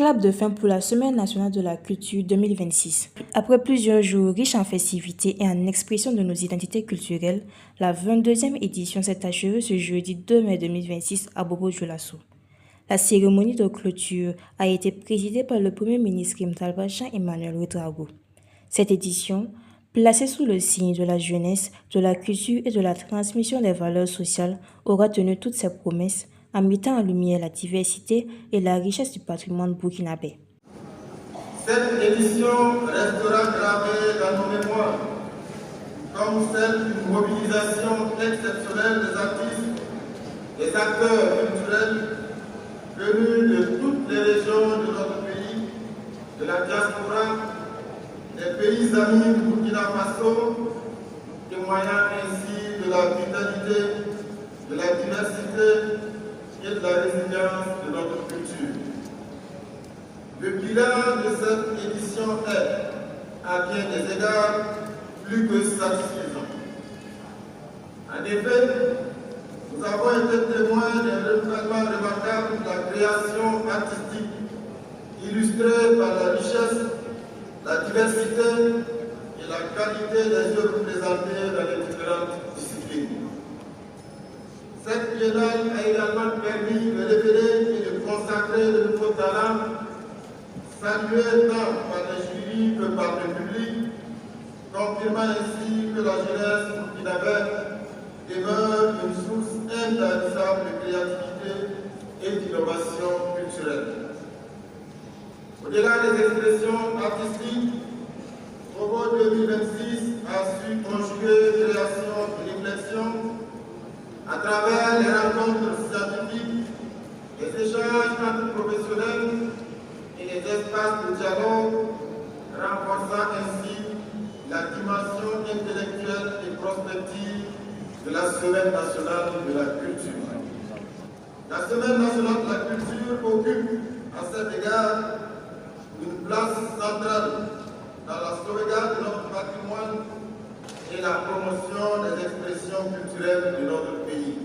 clap de fin pour la Semaine nationale de la culture 2026. Après plusieurs jours riches en festivités et en expression de nos identités culturelles, la 22e édition s'est achevée ce jeudi 2 mai 2026 à Bobo-Dioulasso. La cérémonie de clôture a été présidée par le Premier ministre Imtalba Jean-Emmanuel Ouedraogo. Cette édition, placée sous le signe de la jeunesse, de la culture et de la transmission des valeurs sociales, aura tenu toutes ses promesses en mettant en lumière la diversité et la richesse du patrimoine burkinabé. Cette édition restera gravée dans nos mémoires comme celle d'une mobilisation exceptionnelle des artistes, des acteurs culturels venus de toutes les régions de notre pays, de la diaspora, des pays amis du Burkina Faso, témoignant ainsi de la vitalité, de la diversité et de la résilience de notre culture. Le bilan de cette édition est, à bien des égards, plus que satisfaisant. En effet, nous avons été témoins d'un renouvellement remarquable de la création artistique, illustrée par la richesse, la diversité et la qualité des œuvres présentées dans les différentes disciplines. Cette biennale a également permis de révéler et de consacrer de nouveaux talents, salués tant par les jurys que par le public, confirmant ainsi que la jeunesse burkinabé demeure une source intarissable de créativité et d'innovation culturelle. Au-delà des expressions artistiques, Bobo 2026 a su conjuguer création et réflexion à travers les rencontres scientifiques, les échanges entre professionnels et les espaces de dialogue, renforçant ainsi la dimension intellectuelle et prospective de la Semaine nationale de la culture. La Semaine nationale de la culture occupe à cet égard une place centrale dans la sauvegarde de notre patrimoine et la promotion des expressions culturelles de notre pays.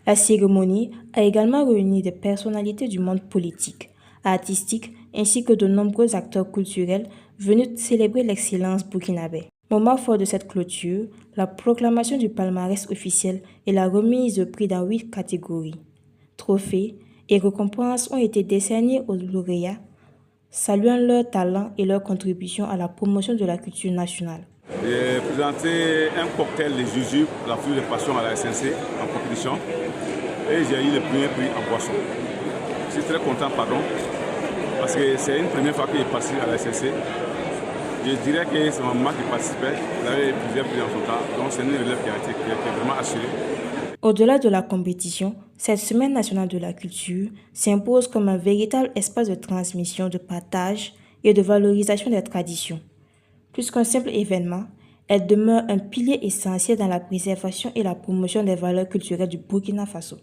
La cérémonie a également réuni des personnalités du monde politique, artistique ainsi que de nombreux acteurs culturels venus célébrer l'excellence burkinabé. Moment fort de cette clôture, la proclamation du palmarès officiel et la remise de prix dans 8 catégories. Trophées et récompenses ont été décernés aux lauréats, saluant leur talent et leur contribution à la promotion de la culture nationale. J'ai présenté un cocktail de jujubes, la fleur de passion à la SNC en compétition et j'ai eu le premier prix en boisson. Je suis très content, parce que c'est une première fois que je participe à la SNC. Je dirais que c'est ma maman qui participait, elle avait plusieurs prix en son temps, donc c'est une relève qui a été vraiment assurée. Au-delà de la compétition, cette Semaine nationale de la culture s'impose comme un véritable espace de transmission, de partage et de valorisation des traditions. Plus qu'un simple événement, elle demeure un pilier essentiel dans la préservation et la promotion des valeurs culturelles du Burkina Faso.